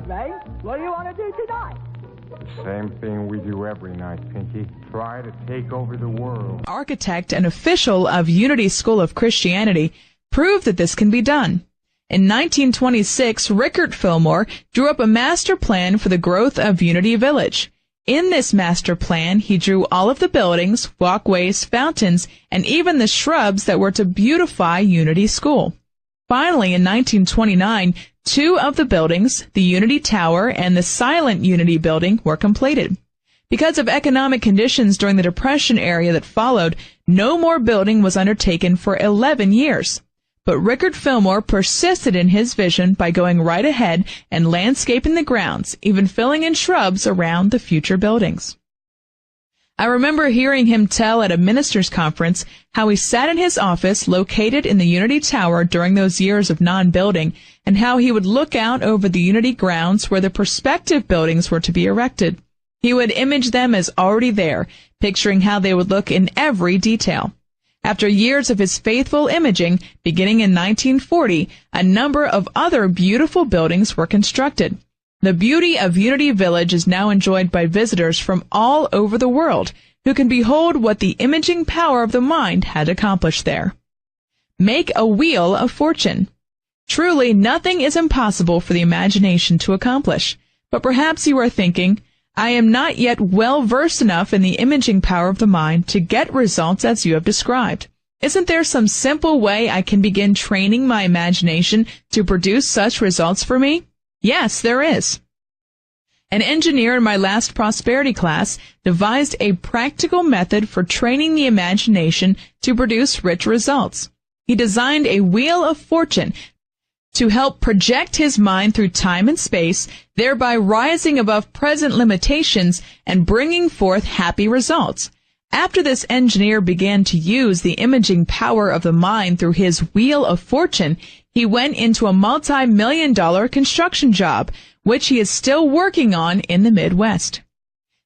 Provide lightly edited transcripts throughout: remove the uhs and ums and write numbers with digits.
Ray. What do you want to do tonight? Same thing we do every night, Pinky. Try to take over the world. Architect and official of Unity School of Christianity proved that this can be done. In 1926, Rickert Fillmore drew up a master plan for the growth of Unity Village. In this master plan, he drew all of the buildings, walkways, fountains, and even the shrubs that were to beautify Unity School. Finally, in 1929, 2 of the buildings, the Unity Tower and the Silent Unity Building, were completed. Because of economic conditions during the Depression era that followed, no more building was undertaken for 11 years. But Rickert Fillmore persisted in his vision by going right ahead and landscaping the grounds, even filling in shrubs around the future buildings. I remember hearing him tell at a minister's conference how he sat in his office located in the Unity Tower during those years of non-building, and how he would look out over the Unity grounds where the prospective buildings were to be erected. He would image them as already there, picturing how they would look in every detail. After years of his faithful imaging, beginning in 1940, a number of other beautiful buildings were constructed. The beauty of Unity Village is now enjoyed by visitors from all over the world, who can behold what the imaging power of the mind had accomplished there. Make a wheel of fortune. Truly, nothing is impossible for the imagination to accomplish. But perhaps you are thinking, I am not yet well versed enough in the imaging power of the mind to get results as you have described. Isn't there some simple way I can begin training my imagination to produce such results for me? Yes, there is. An engineer in my last prosperity class devised a practical method for training the imagination to produce rich results. He designed a wheel of fortune to help project his mind through time and space, thereby rising above present limitations and bringing forth happy results. After this engineer began to use the imaging power of the mind through his wheel of fortune, he went into a multi-million-dollar construction job, which he is still working on in the Midwest.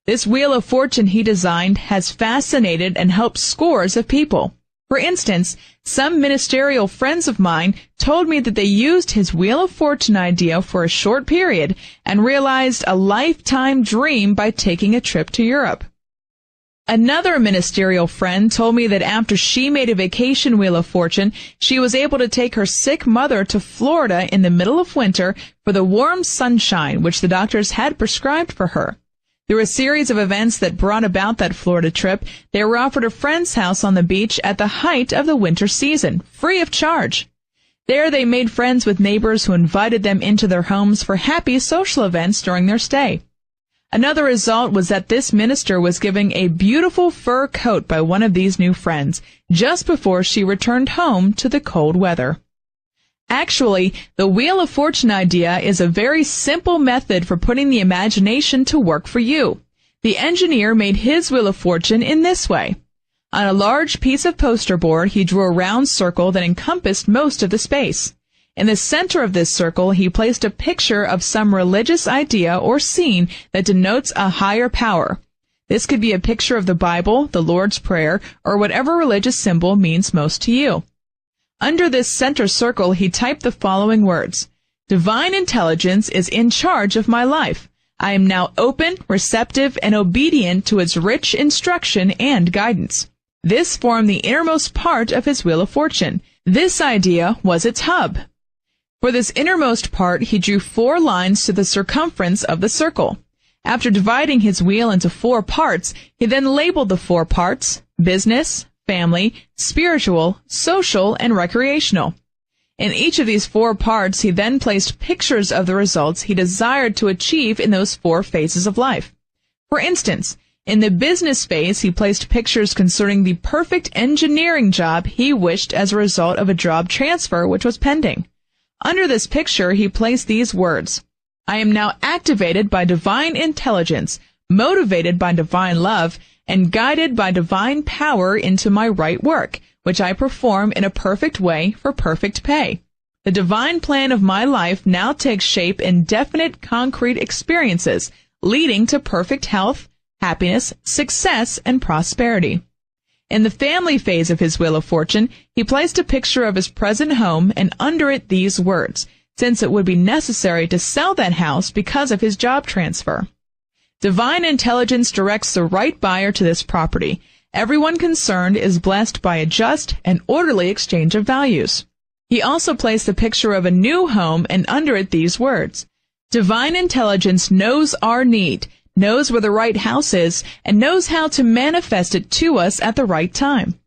This wheel of fortune he designed has fascinated and helped scores of people. For instance, some ministerial friends of mine told me that they used his Wheel of Fortune idea for a short period and realized a lifetime dream by taking a trip to Europe. Another ministerial friend told me that after she made a vacation Wheel of Fortune, she was able to take her sick mother to Florida in the middle of winter for the warm sunshine which the doctors had prescribed for her. Through a series of events that brought about that Florida trip, they were offered a friend's house on the beach at the height of the winter season, free of charge. There they made friends with neighbors who invited them into their homes for happy social events during their stay. Another result was that this minister was giving a beautiful fur coat by one of these new friends just before she returned home to the cold weather. Actually, the Wheel of Fortune idea is a very simple method for putting the imagination to work for you. The engineer made his Wheel of Fortune in this way. On a large piece of poster board, he drew a round circle that encompassed most of the space. In the center of this circle, he placed a picture of some religious idea or scene that denotes a higher power. This could be a picture of the Bible, the Lord's Prayer, or whatever religious symbol means most to you. Under this center circle, he typed the following words: Divine intelligence is in charge of my life. I am now open, receptive, and obedient to its rich instruction and guidance. This formed the innermost part of his Wheel of Fortune. This idea was its hub. For this innermost part, he drew 4 lines to the circumference of the circle. After dividing his wheel into 4 parts, he then labeled the 4 parts: business, family, spiritual, social, and recreational. In each of these 4 parts, he then placed pictures of the results he desired to achieve in those 4 phases of life. For instance, in the business phase, he placed pictures concerning the perfect engineering job he wished as a result of a job transfer which was pending. Under this picture, he placed these words: I am now activated by divine intelligence, motivated by divine love, and guided by divine power into my right work, which I perform in a perfect way for perfect pay. The divine plan of my life now takes shape in definite concrete experiences, leading to perfect health, happiness, success, and prosperity. In the family phase of his Wheel of Fortune, he placed a picture of his present home and under it these words: since it would be necessary to sell that house because of his job transfer. Divine intelligence directs the right buyer to this property. Everyone concerned is blessed by a just and orderly exchange of values. He also placed the picture of a new home and under it these words: Divine intelligence knows our need, knows where the right house is, and knows how to manifest it to us at the right time.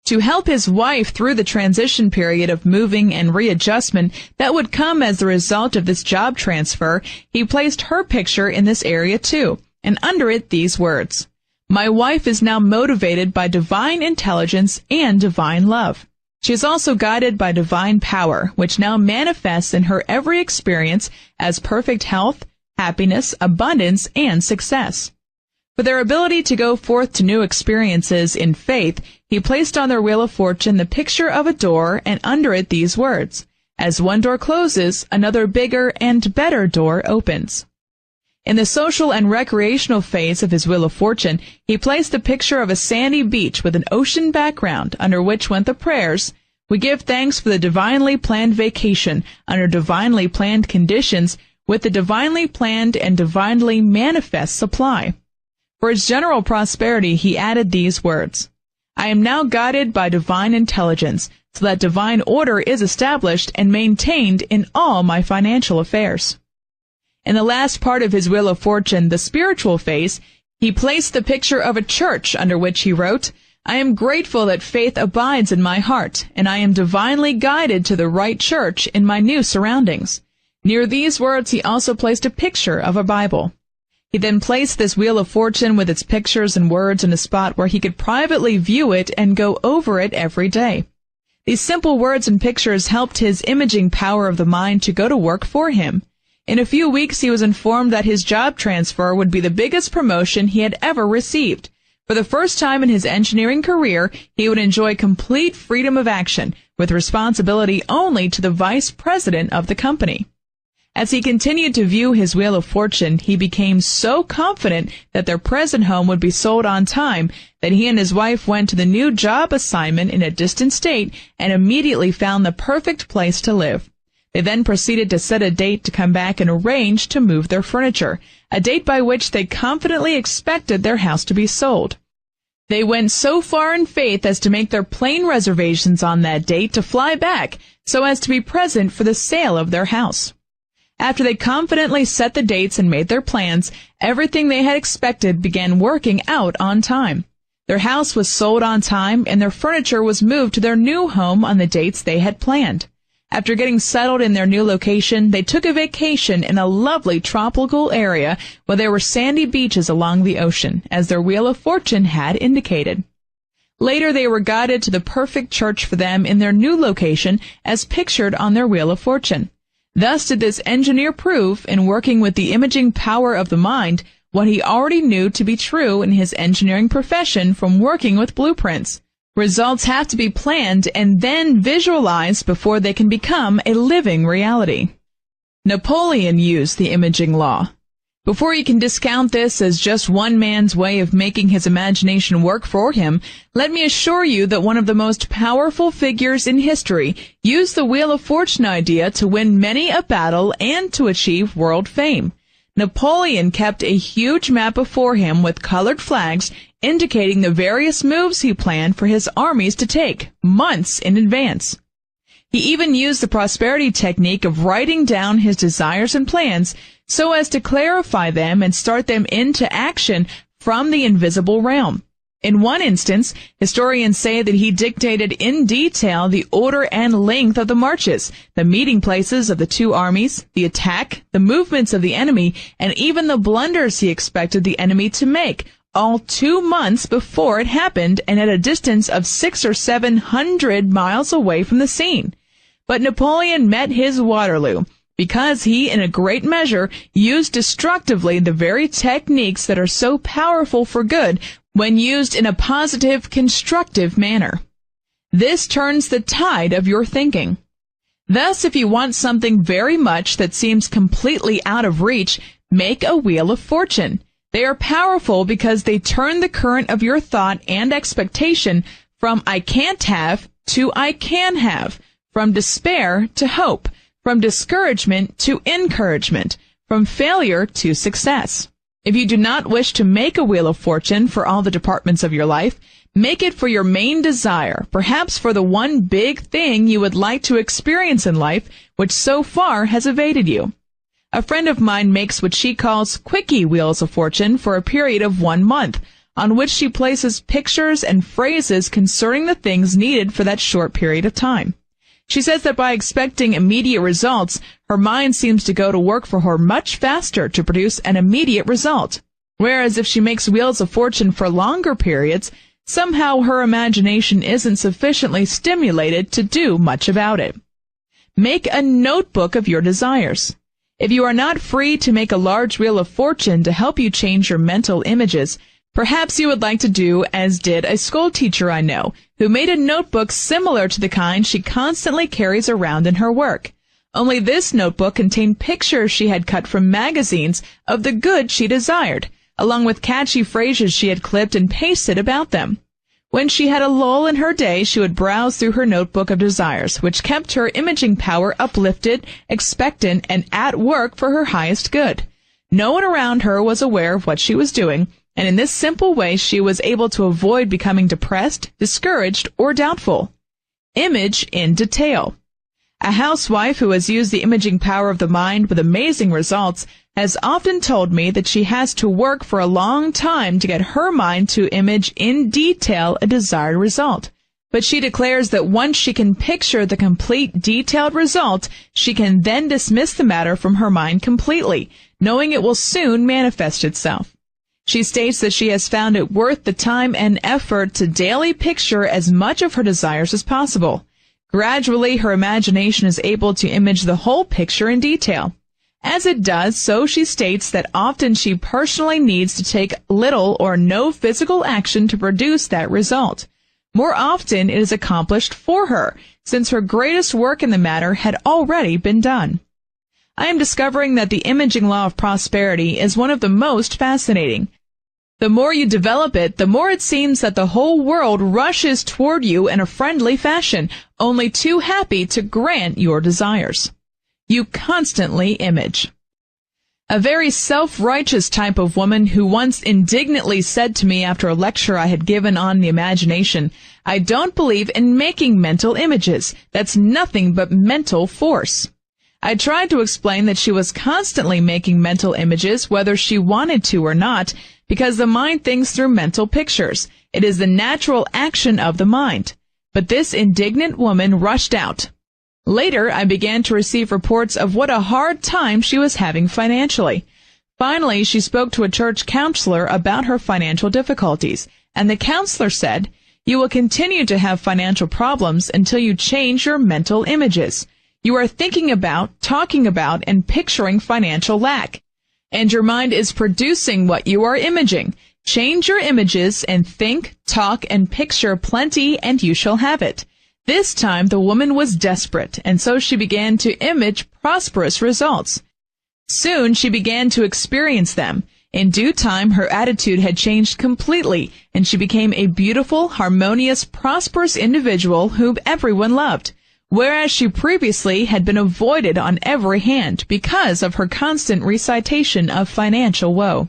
To help his wife through the transition period of moving and readjustment that would come as the result of this job transfer, he placed her picture in this area too, and under it these words: My wife is now motivated by divine intelligence and divine love. She is also guided by divine power, which now manifests in her every experience as perfect health, happiness, abundance, and success. For their ability to go forth to new experiences in faith, he placed on their wheel of fortune the picture of a door and under it these words: As one door closes, another bigger and better door opens. In the social and recreational phase of his wheel of fortune, he placed a picture of a sandy beach with an ocean background under which went the prayers: We give thanks for the divinely planned vacation under divinely planned conditions with the divinely planned and divinely manifest supply. For his general prosperity, he added these words: I am now guided by divine intelligence, so that divine order is established and maintained in all my financial affairs. In the last part of his wheel of fortune, the spiritual phase, he placed the picture of a church under which he wrote: I am grateful that faith abides in my heart, and I am divinely guided to the right church in my new surroundings. Near these words, he also placed a picture of a Bible. He then placed this wheel of fortune with its pictures and words in a spot where he could privately view it and go over it every day. These simple words and pictures helped his imaging power of the mind to go to work for him. In a few weeks, he was informed that his job transfer would be the biggest promotion he had ever received. For the first time in his engineering career, he would enjoy complete freedom of action, with responsibility only to the vice president of the company. As he continued to view his wheel of fortune, he became so confident that their present home would be sold on time that he and his wife went to the new job assignment in a distant state and immediately found the perfect place to live. They then proceeded to set a date to come back and arrange to move their furniture, a date by which they confidently expected their house to be sold. They went so far in faith as to make their plane reservations on that date to fly back so as to be present for the sale of their house. After they confidently set the dates and made their plans, everything they had expected began working out on time. Their house was sold on time, and their furniture was moved to their new home on the dates they had planned. After getting settled in their new location, they took a vacation in a lovely tropical area where there were sandy beaches along the ocean, as their wheel of fortune had indicated. Later, they were guided to the perfect church for them in their new location, as pictured on their wheel of fortune. Thus did this engineer prove, in working with the imaging power of the mind, what he already knew to be true in his engineering profession from working with blueprints. Results have to be planned and then visualized before they can become a living reality. Napoleon used the imaging law. Before you can discount this as just one man's way of making his imagination work for him, let me assure you that one of the most powerful figures in history used the Wheel of Fortune idea to win many a battle and to achieve world fame. Napoleon kept a huge map before him with colored flags indicating the various moves he planned for his armies to take months in advance. He even used the prosperity technique of writing down his desires and plans so as to clarify them and start them into action from the invisible realm. In one instance, historians say that he dictated in detail the order and length of the marches, the meeting places of the two armies, the attack, the movements of the enemy, and even the blunders he expected the enemy to make, all 2 months before it happened and at a distance of 600 or 700 miles away from the scene. But Napoleon met his Waterloo, because he, in a great measure, used destructively the very techniques that are so powerful for good when used in a positive, constructive manner. This turns the tide of your thinking. Thus, if you want something very much that seems completely out of reach, make a Wheel of Fortune. They are powerful because they turn the current of your thought and expectation from I can't have to I can have, from despair to hope, from discouragement to encouragement, from failure to success. If you do not wish to make a wheel of fortune for all the departments of your life, make it for your main desire, perhaps for the one big thing you would like to experience in life, which so far has evaded you. A friend of mine makes what she calls quickie wheels of fortune for a period of 1 month, on which she places pictures and phrases concerning the things needed for that short period of time. She says that by expecting immediate results, her mind seems to go to work for her much faster to produce an immediate result. Whereas if she makes wheels of fortune for longer periods, somehow her imagination isn't sufficiently stimulated to do much about it. Make a notebook of your desires. If you are not free to make a large wheel of fortune to help you change your mental images, perhaps you would like to do as did a school teacher I know, who made a notebook similar to the kind she constantly carries around in her work. Only this notebook contained pictures she had cut from magazines of the good she desired, along with catchy phrases she had clipped and pasted about them. When she had a lull in her day, she would browse through her notebook of desires, which kept her imaging power uplifted, expectant, and at work for her highest good. No one around her was aware of what she was doing, and in this simple way she was able to avoid becoming depressed, discouraged, or doubtful. Image in detail. A housewife who has used the imaging power of the mind with amazing results has often told me that she has to work for a long time to get her mind to image in detail a desired result. But she declares that once she can picture the complete detailed result, she can then dismiss the matter from her mind completely, knowing it will soon manifest itself. She states that she has found it worth the time and effort to daily picture as much of her desires as possible. Gradually, her imagination is able to image the whole picture in detail. As it does, so she states that often she personally needs to take little or no physical action to produce that result. More often, it is accomplished for her, since her greatest work in the matter had already been done. I am discovering that the imaging law of prosperity is one of the most fascinating. The more you develop it, the more it seems that the whole world rushes toward you in a friendly fashion, only too happy to grant your desires. You constantly image. A very self-righteous type of woman who once indignantly said to me after a lecture I had given on the imagination, "I don't believe in making mental images. That's nothing but mental force." I tried to explain that she was constantly making mental images whether she wanted to or not, because the mind thinks through mental pictures. It is the natural action of the mind. But this indignant woman rushed out. Later, I began to receive reports of what a hard time she was having financially. Finally, she spoke to a church counselor about her financial difficulties, and the counselor said, "You will continue to have financial problems until you change your mental images. You are thinking about, talking about, and picturing financial lack. And your mind is producing what you are imaging. Change your images and think, talk, and picture plenty, and you shall have it." This time the woman was desperate, and so she began to image prosperous results. Soon she began to experience them. In due time her attitude had changed completely, and she became a beautiful, harmonious, prosperous individual whom everyone loved, whereas she previously had been avoided on every hand because of her constant recitation of financial woe.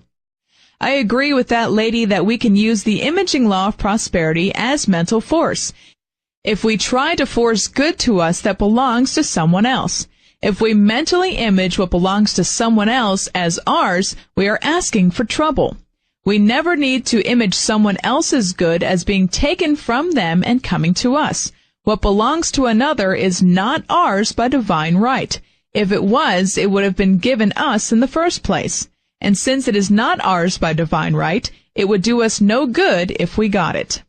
I agree with that lady that we can use the imaging law of prosperity as mental force. If we try to force good to us that belongs to someone else, if we mentally image what belongs to someone else as ours, we are asking for trouble. We never need to image someone else's good as being taken from them and coming to us. What belongs to another is not ours by divine right. If it was, it would have been given us in the first place. And since it is not ours by divine right, it would do us no good if we got it.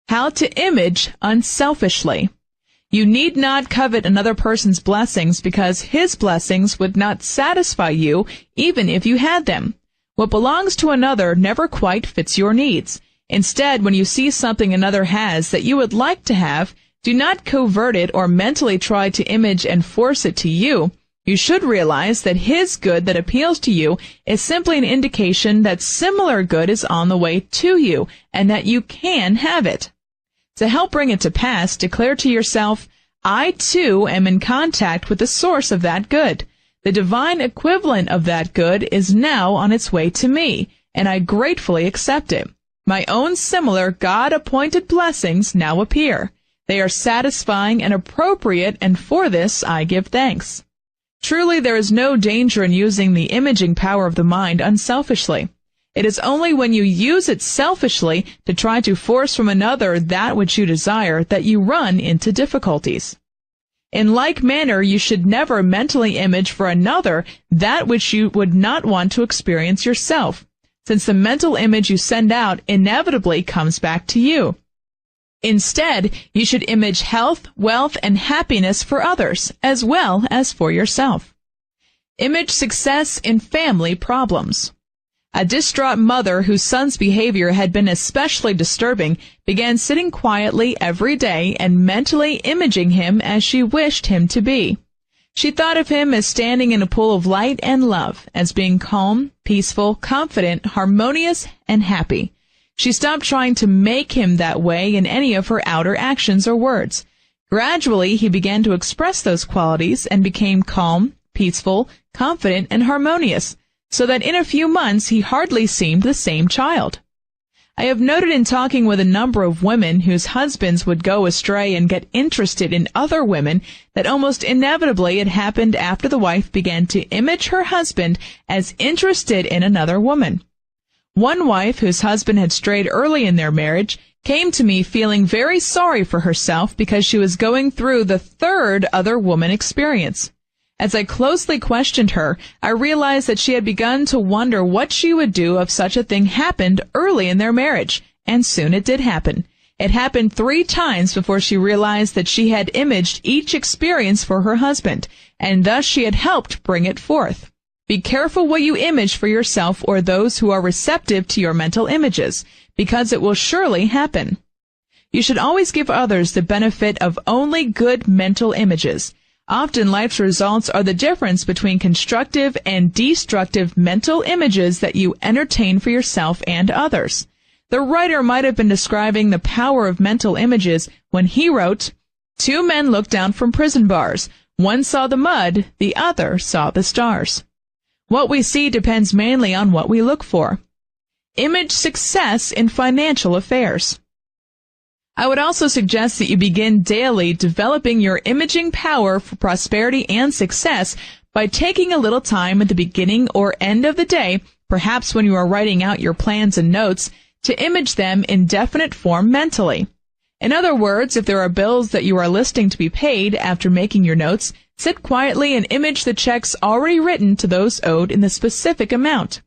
How to image unselfishly. You need not covet another person's blessings because his blessings would not satisfy you even if you had them. What belongs to another never quite fits your needs. Instead, when you see something another has that you would like to have, do not covert it or mentally try to image and force it to you. You should realize that his good that appeals to you is simply an indication that similar good is on the way to you and that you can have it. To help bring it to pass, declare to yourself, I too am in contact with the source of that good. The divine equivalent of that good is now on its way to me, and I gratefully accept it. My own similar God-appointed blessings now appear. They are satisfying and appropriate, and for this I give thanks. Truly, there is no danger in using the imaging power of the mind unselfishly. It is only when you use it selfishly to try to force from another that which you desire that you run into difficulties. In like manner, you should never mentally image for another that which you would not want to experience yourself, since the mental image you send out inevitably comes back to you. Instead, you should image health, wealth, and happiness for others, as well as for yourself. Image success in family problems. A distraught mother whose son's behavior had been especially disturbing began sitting quietly every day and mentally imaging him as she wished him to be. She thought of him as standing in a pool of light and love, as being calm, peaceful, confident, harmonious, and happy. She stopped trying to make him that way in any of her outer actions or words. Gradually, he began to express those qualities and became calm, peaceful, confident, and harmonious, so that in a few months he hardly seemed the same child. I have noted in talking with a number of women whose husbands would go astray and get interested in other women that almost inevitably it happened after the wife began to image her husband as interested in another woman. One wife whose husband had strayed early in their marriage came to me feeling very sorry for herself because she was going through the third other woman experience. As I closely questioned her, I realized that she had begun to wonder what she would do if such a thing happened early in their marriage, and soon it did happen. It happened 3 times before she realized that she had imaged each experience for her husband, and thus she had helped bring it forth. Be careful what you image for yourself or those who are receptive to your mental images, because it will surely happen. You should always give others the benefit of only good mental images. Often life's results are the difference between constructive and destructive mental images that you entertain for yourself and others. The writer might have been describing the power of mental images when he wrote, 2 men looked down from prison bars. One saw the mud, the other saw the stars. What we see depends mainly on what we look for. Image success in financial affairs. I would also suggest that you begin daily developing your imaging power for prosperity and success by taking a little time at the beginning or end of the day, perhaps when you are writing out your plans and notes, to image them in definite form mentally. In other words, if there are bills that you are listing to be paid after making your notes, sit quietly and image the checks already written to those owed in the specific amount.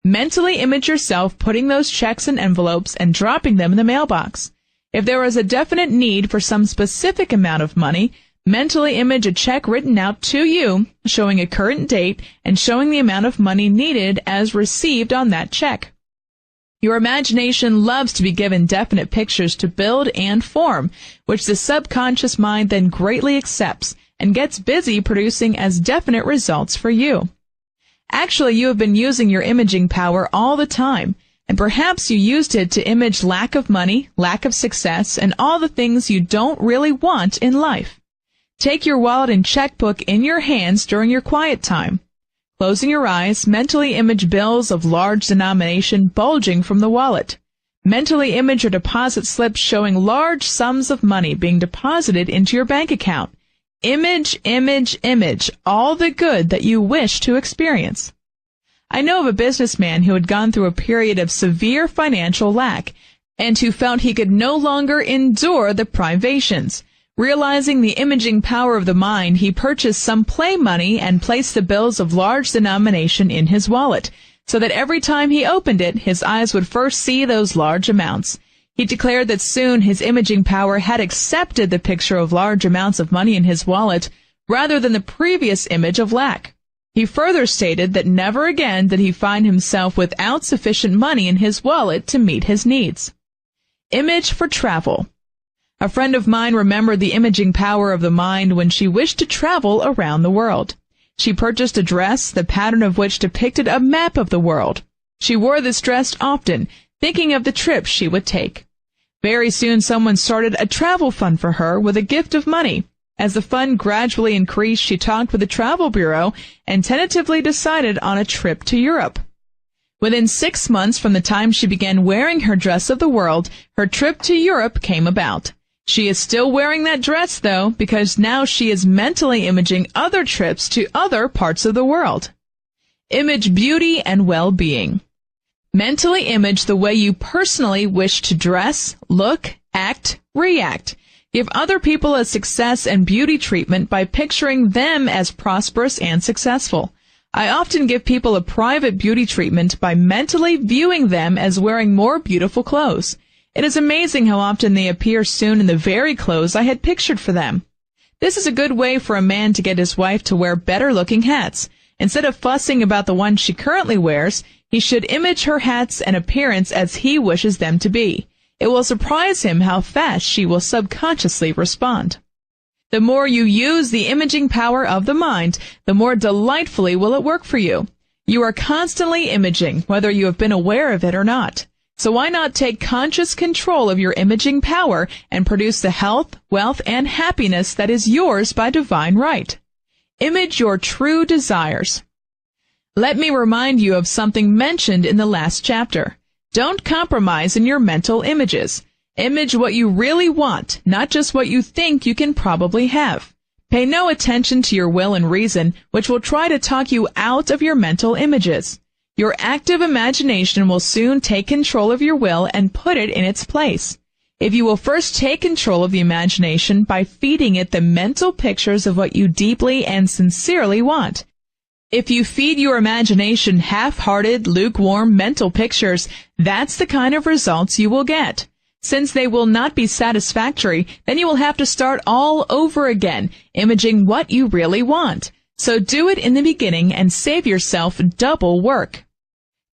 Mentally image yourself putting those checks in envelopes and dropping them in the mailbox. If there is a definite need for some specific amount of money, mentally image a check written out to you, showing a current date and showing the amount of money needed as received on that check. Your imagination loves to be given definite pictures to build and form, which the subconscious mind then greatly accepts and gets busy producing as definite results for you. Actually, you have been using your imaging power all the time, and perhaps you used it to image lack of money, lack of success, and all the things you don't really want in life. Take your wallet and checkbook in your hands during your quiet time. Closing your eyes, mentally image bills of large denomination bulging from the wallet. Mentally image your deposit slips showing large sums of money being deposited into your bank account. Image, image, image all the good that you wish to experience. I know of a businessman who had gone through a period of severe financial lack and who felt he could no longer endure the privations. Realizing the imaging power of the mind, he purchased some play money and placed the bills of large denomination in his wallet, so that every time he opened it, his eyes would first see those large amounts. He declared that soon his imaging power had accepted the picture of large amounts of money in his wallet rather than the previous image of lack. He further stated that never again did he find himself without sufficient money in his wallet to meet his needs. Image for travel. A friend of mine remembered the imaging power of the mind when she wished to travel around the world. She purchased a dress, the pattern of which depicted a map of the world. She wore this dress often, thinking of the trips she would take. Very soon someone started a travel fund for her with a gift of money, As the fun gradually increased, she talked with the travel bureau and tentatively decided on a trip to Europe. Within 6 months from the time she began wearing her dress of the world, her trip to Europe came about. She is still wearing that dress, though, because now she is mentally imaging other trips to other parts of the world. Image beauty and well-being. Mentally image the way you personally wish to dress, look, act, react. Give other people a success and beauty treatment by picturing them as prosperous and successful. I often give people a private beauty treatment by mentally viewing them as wearing more beautiful clothes. It is amazing how often they appear soon in the very clothes I had pictured for them. This is a good way for a man to get his wife to wear better-looking hats. Instead of fussing about the one she currently wears, he should image her hats and appearance as he wishes them to be. It will surprise him how fast she will subconsciously respond. The more you use the imaging power of the mind, the more delightfully will it work for you. You are constantly imaging, whether you have been aware of it or not. So why not take conscious control of your imaging power and produce the health, wealth, and happiness that is yours by divine right? Image your true desires. Let me remind you of something mentioned in the last chapter. Don't compromise in your mental images. Image what you really want, not just what you think you can probably have. Pay no attention to your will and reason, which will try to talk you out of your mental images. Your active imagination will soon take control of your will and put it in its place. If you will first take control of the imagination by feeding it the mental pictures of what you deeply and sincerely want. If you feed your imagination half-hearted, lukewarm mental pictures, that's the kind of results you will get. Since they will not be satisfactory, then you will have to start all over again, imaging what you really want. So do it in the beginning and save yourself double work.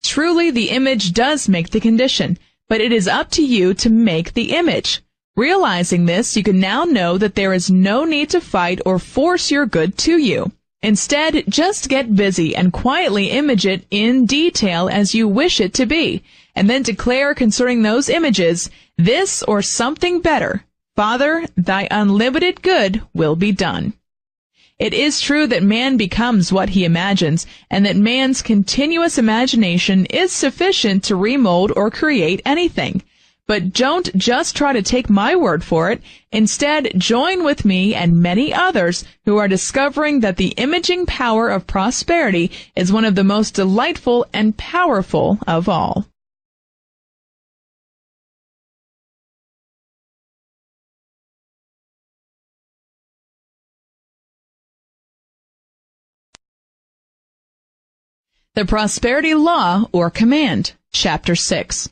Truly, the image does make the condition, but it is up to you to make the image. Realizing this, you can now know that there is no need to fight or force your good to you. Instead, just get busy and quietly image it in detail as you wish it to be, and then declare concerning those images, this or something better. Father, thy unlimited good will be done. It is true that man becomes what he imagines, and that man's continuous imagination is sufficient to remold or create anything. But don't just try to take my word for it. Instead, join with me and many others who are discovering that the imaging power of prosperity is one of the most delightful and powerful of all. The Prosperity Law or Command, Chapter 6.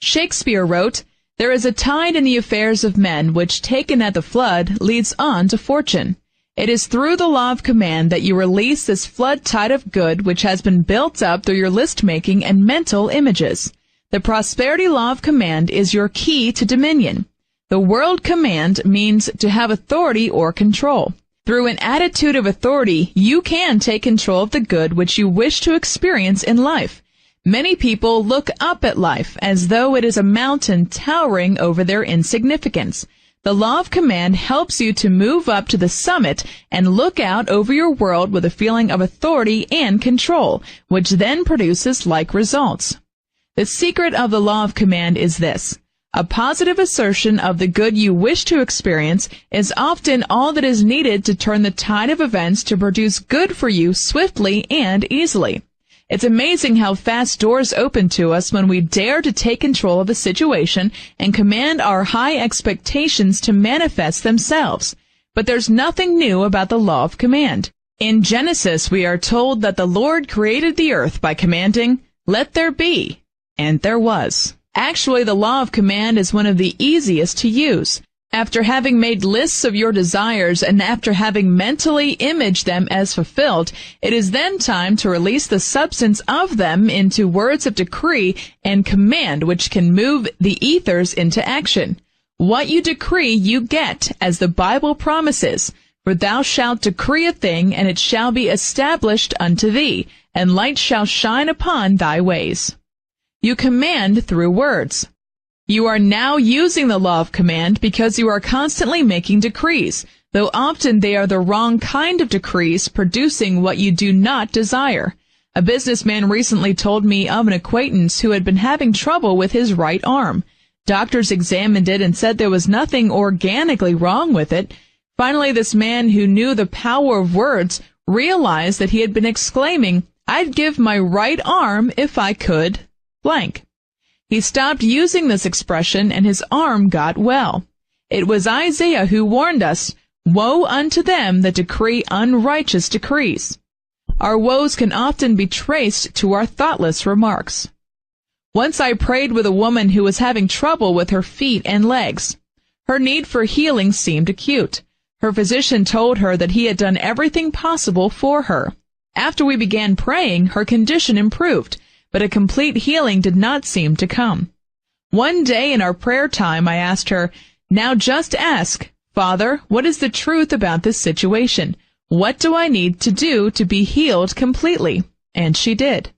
Shakespeare wrote, "There is a tide in the affairs of men which, taken at the flood, leads on to fortune. It is through the law of command that you release this flood tide of good which has been built up through your list-making and mental images. The prosperity law of command is your key to dominion. The word command means to have authority or control. Through an attitude of authority, you can take control of the good which you wish to experience in life. Many people look up at life as though it is a mountain towering over their insignificance. The law of command helps you to move up to the summit and look out over your world with a feeling of authority and control, which then produces like results. The secret of the law of command is this. A positive assertion of the good you wish to experience is often all that is needed to turn the tide of events to produce good for you swiftly and easily. It's amazing how fast doors open to us when we dare to take control of a situation and command our high expectations to manifest themselves. But there's nothing new about the law of command. In Genesis, we are told that the Lord created the earth by commanding, "Let there be," and there was. Actually, the law of command is one of the easiest to use. After having made lists of your desires and after having mentally imaged them as fulfilled, it is then time to release the substance of them into words of decree and command which can move the ethers into action. What you decree, you get, as the Bible promises. For thou shalt decree a thing, and it shall be established unto thee, and light shall shine upon thy ways. You command through words. You are now using the law of command because you are constantly making decrees. though often they are the wrong kind of decrees producing what you do not desire. A businessman recently told me of an acquaintance who had been having trouble with his right arm. Doctors examined it and said there was nothing organically wrong with it. Finally, this man who knew the power of words realized that he had been exclaiming, "I'd give my right arm if I could blank." He stopped using this expression and his arm got well. It was Isaiah who warned us, "Woe unto them that decree unrighteous decrees." Our woes can often be traced to our thoughtless remarks. Once I prayed with a woman who was having trouble with her feet and legs. Her need for healing seemed acute. Her physician told her that he had done everything possible for her. After we began praying, her condition improved, but a complete healing did not seem to come. One day in our prayer time, I asked her, "Now just ask, Father, what is the truth about this situation? What do I need to do to be healed completely?" And she did.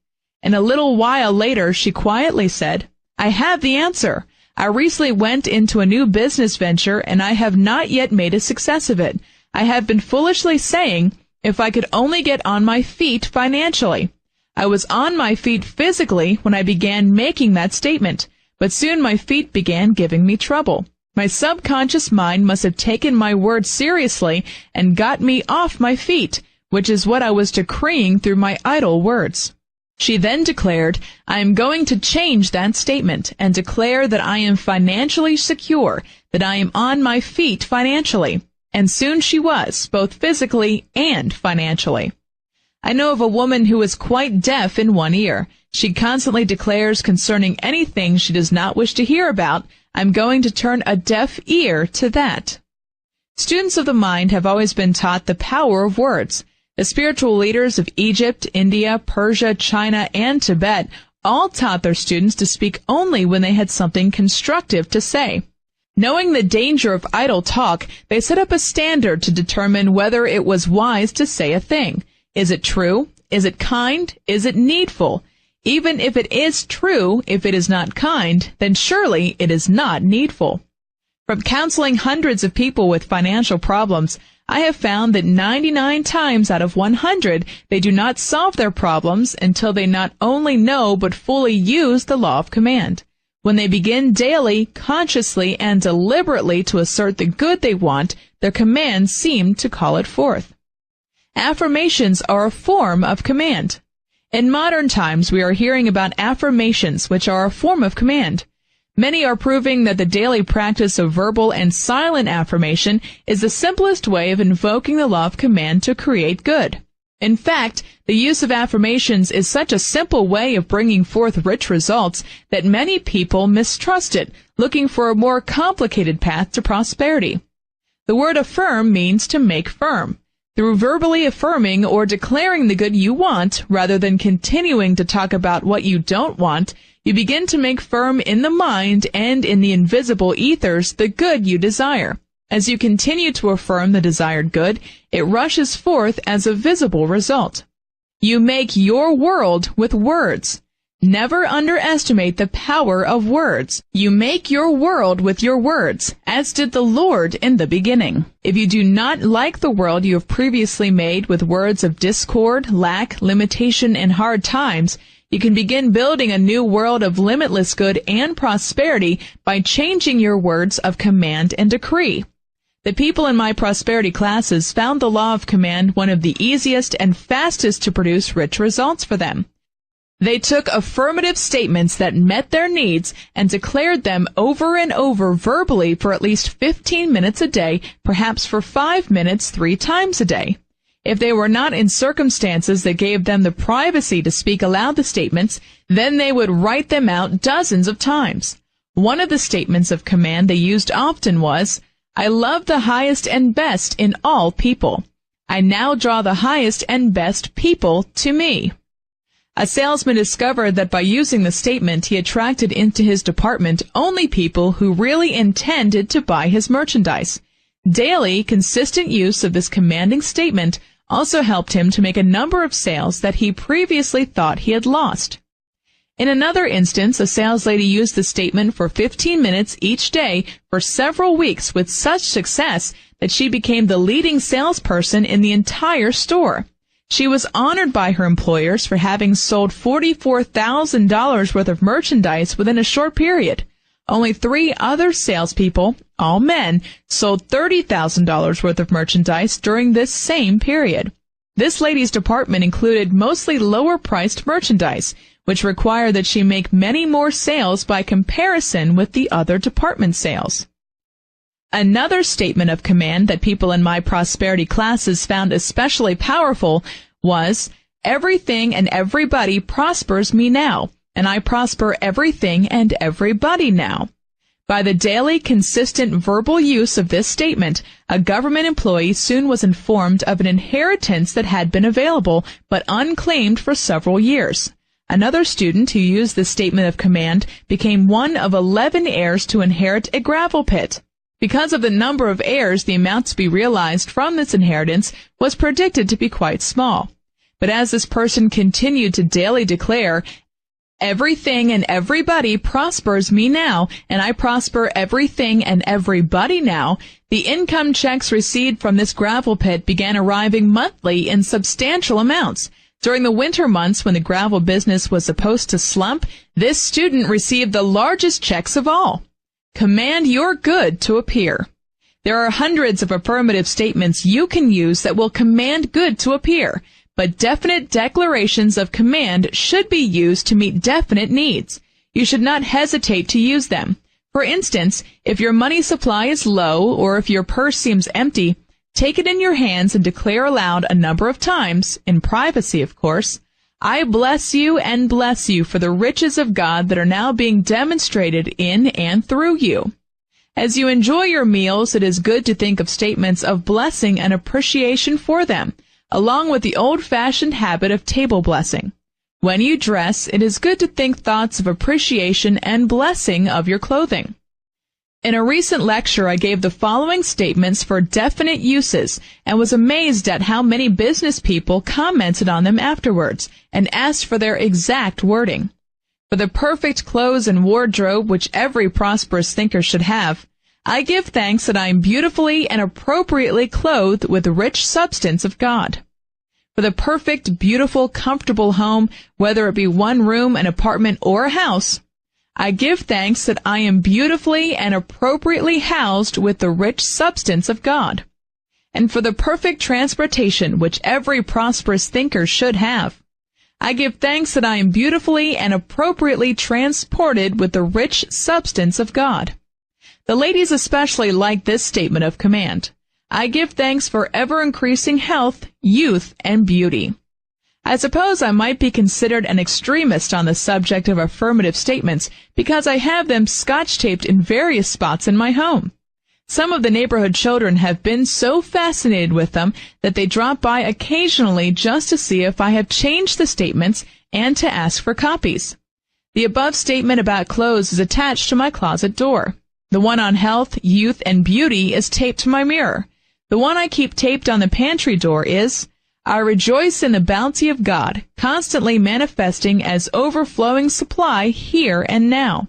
And a little while later, she quietly said, "I have the answer. I recently went into a new business venture and I have not yet made a success of it. I have been foolishly saying, if I could only get on my feet financially. I was on my feet physically when I began making that statement, but soon my feet began giving me trouble. My subconscious mind must have taken my words seriously and got me off my feet, which is what I was decreeing through my idle words." She then declared, "I am going to change that statement and declare that I am financially secure, that I am on my feet financially." And soon she was, both physically and financially. I know of a woman who is quite deaf in one ear. She constantly declares concerning anything she does not wish to hear about, "I'm going to turn a deaf ear to that." Students of the mind have always been taught the power of words. The spiritual leaders of Egypt, India, Persia, China, and Tibet all taught their students to speak only when they had something constructive to say. Knowing the danger of idle talk, they set up a standard to determine whether it was wise to say a thing. Is it true? Is it kind? Is it needful? Even if it is true, if it is not kind, then surely it is not needful. From counseling hundreds of people with financial problems, I have found that 99 times out of 100, they do not solve their problems until they not only know but fully use the law of command. When they begin daily, consciously, and deliberately to assert the good they want, their commands seem to call it forth. Affirmations are a form of command. In modern times, we are hearing about affirmations, which are a form of command. Many are proving that the daily practice of verbal and silent affirmation is the simplest way of invoking the law of command to create good. In fact, the use of affirmations is such a simple way of bringing forth rich results that many people mistrust it, looking for a more complicated path to prosperity. The word affirm means to make firm. Through verbally affirming or declaring the good you want, rather than continuing to talk about what you don't want, you begin to make firm in the mind and in the invisible ethers the good you desire. As you continue to affirm the desired good, it rushes forth as a visible result. You make your world with words. Never underestimate the power of words. You make your world with your words, as did the Lord in the beginning. If you do not like the world you have previously made with words of discord, lack, limitation, and hard times, you can begin building a new world of limitless good and prosperity by changing your words of command and decree. The people in my prosperity classes found the law of command one of the easiest and fastest to produce rich results for them. They took affirmative statements that met their needs and declared them over and over verbally for at least 15 minutes a day, perhaps for 5 minutes 3 times a day. If they were not in circumstances that gave them the privacy to speak aloud the statements, then they would write them out dozens of times. One of the statements of command they used often was, "I love the highest and best in all people. I now draw the highest and best people to me." A salesman discovered that by using the statement, he attracted into his department only people who really intended to buy his merchandise. Daily, consistent use of this commanding statement also helped him to make a number of sales that he previously thought he had lost. In another instance, a sales lady used the statement for 15 minutes each day for several weeks with such success that she became the leading salesperson in the entire store. She was honored by her employers for having sold $44,000 worth of merchandise within a short period. Only 3 other salespeople, all men, sold $30,000 worth of merchandise during this same period. This lady's department included mostly lower-priced merchandise, which required that she make many more sales by comparison with the other department sales. Another statement of command that people in my prosperity classes found especially powerful was, "Everything and everybody prospers me now, and I prosper everything and everybody now." By the daily, consistent verbal use of this statement, a government employee soon was informed of an inheritance that had been available but unclaimed for several years. Another student who used this statement of command became one of 11 heirs to inherit a gravel pit. Because of the number of heirs, the amount to be realized from this inheritance was predicted to be quite small. But as this person continued to daily declare, "Everything and everybody prospers me now, and I prosper everything and everybody now," the income checks received from this gravel pit began arriving monthly in substantial amounts. During the winter months when the gravel business was supposed to slump, this student received the largest checks of all. Command your good to appear. There are hundreds of affirmative statements you can use that will command good to appear, but definite declarations of command should be used to meet definite needs. You should not hesitate to use them. For instance, if your money supply is low or if your purse seems empty, take it in your hands and declare aloud a number of times, in privacy of course, "I bless you and bless you for the riches of God that are now being demonstrated in and through you." As you enjoy your meals, it is good to think of statements of blessing and appreciation for them, along with the old-fashioned habit of table blessing. When you dress, it is good to think thoughts of appreciation and blessing of your clothing. In a recent lecture, I gave the following statements for definite uses and was amazed at how many business people commented on them afterwards and asked for their exact wording. For the perfect clothes and wardrobe which every prosperous thinker should have, I give thanks that I am beautifully and appropriately clothed with the rich substance of God. For the perfect, beautiful, comfortable home, whether it be one room, an apartment, or a house, I give thanks that I am beautifully and appropriately housed with the rich substance of God. And for the perfect transportation which every prosperous thinker should have, I give thanks that I am beautifully and appropriately transported with the rich substance of God. The ladies especially like this statement of command. I give thanks for ever-increasing health, youth, and beauty. I suppose I might be considered an extremist on the subject of affirmative statements because I have them scotch-taped in various spots in my home. Some of the neighborhood children have been so fascinated with them that they drop by occasionally just to see if I have changed the statements and to ask for copies. The above statement about clothes is attached to my closet door. The one on health, youth, and beauty is taped to my mirror. The one I keep taped on the pantry door is, I rejoice in the bounty of God, constantly manifesting as overflowing supply here and now.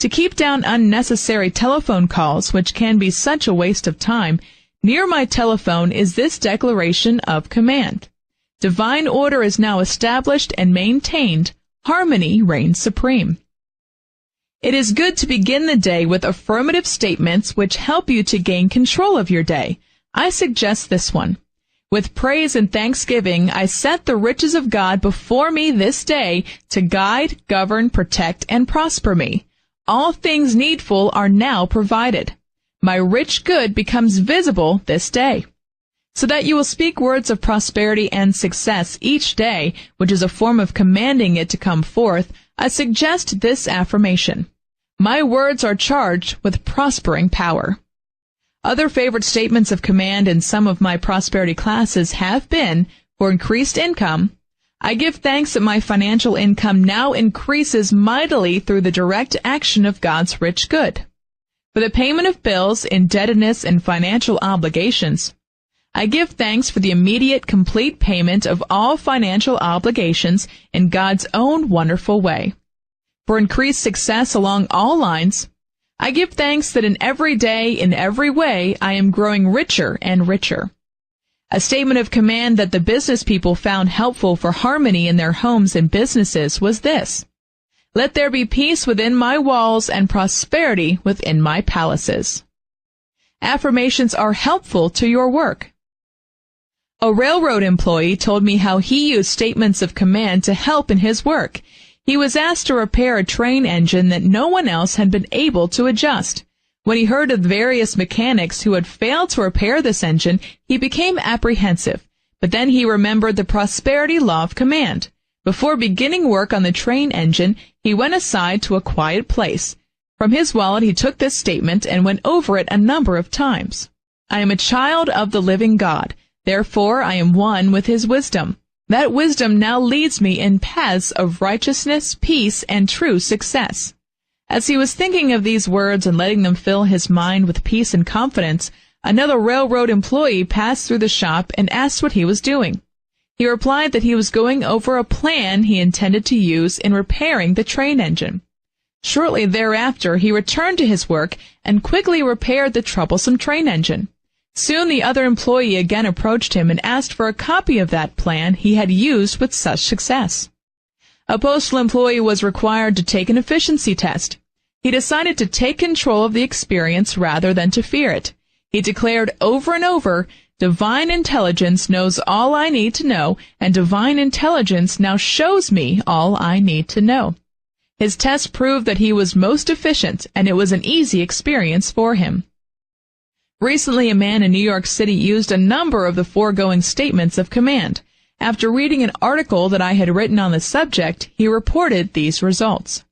To keep down unnecessary telephone calls, which can be such a waste of time, near my telephone is this declaration of command. Divine order is now established and maintained. Harmony reigns supreme. It is good to begin the day with affirmative statements which help you to gain control of your day. I suggest this one. With praise and thanksgiving, I set the riches of God before me this day to guide, govern, protect, and prosper me. All things needful are now provided. My rich good becomes visible this day. So that you will speak words of prosperity and success each day, which is a form of commanding it to come forth, I suggest this affirmation. My words are charged with prospering power. Other favorite statements of command in some of my prosperity classes have been, for increased income, I give thanks that my financial income now increases mightily through the direct action of God's rich good. For the payment of bills, indebtedness, and financial obligations, I give thanks for the immediate, complete payment of all financial obligations in God's own wonderful way. For increased success along all lines, I give thanks that in every day, in every way, I am growing richer and richer. A statement of command that the business people found helpful for harmony in their homes and businesses was this: "Let there be peace within my walls and prosperity within my palaces." Affirmations are helpful to your work. A railroad employee told me how he used statements of command to help in his work. He was asked to repair a train engine that no one else had been able to adjust. When he heard of various mechanics who had failed to repair this engine, he became apprehensive. But then he remembered the prosperity law of command. Before beginning work on the train engine, he went aside to a quiet place. From his wallet he took this statement and went over it a number of times. "I am a child of the living God. Therefore I am one with his wisdom. That wisdom now leads me in paths of righteousness, peace, and true success." As he was thinking of these words and letting them fill his mind with peace and confidence, another railroad employee passed through the shop and asked what he was doing. He replied that he was going over a plan he intended to use in repairing the train engine. Shortly thereafter, he returned to his work and quickly repaired the troublesome train engine. Soon the other employee again approached him and asked for a copy of that plan he had used with such success. A postal employee was required to take an efficiency test. He decided to take control of the experience rather than to fear it. He declared over and over, "Divine intelligence knows all I need to know, and divine intelligence now shows me all I need to know." His test proved that he was most efficient, and it was an easy experience for him. Recently, a man in New York City used a number of the foregoing statements of command. After reading an article that I had written on the subject, he reported these results.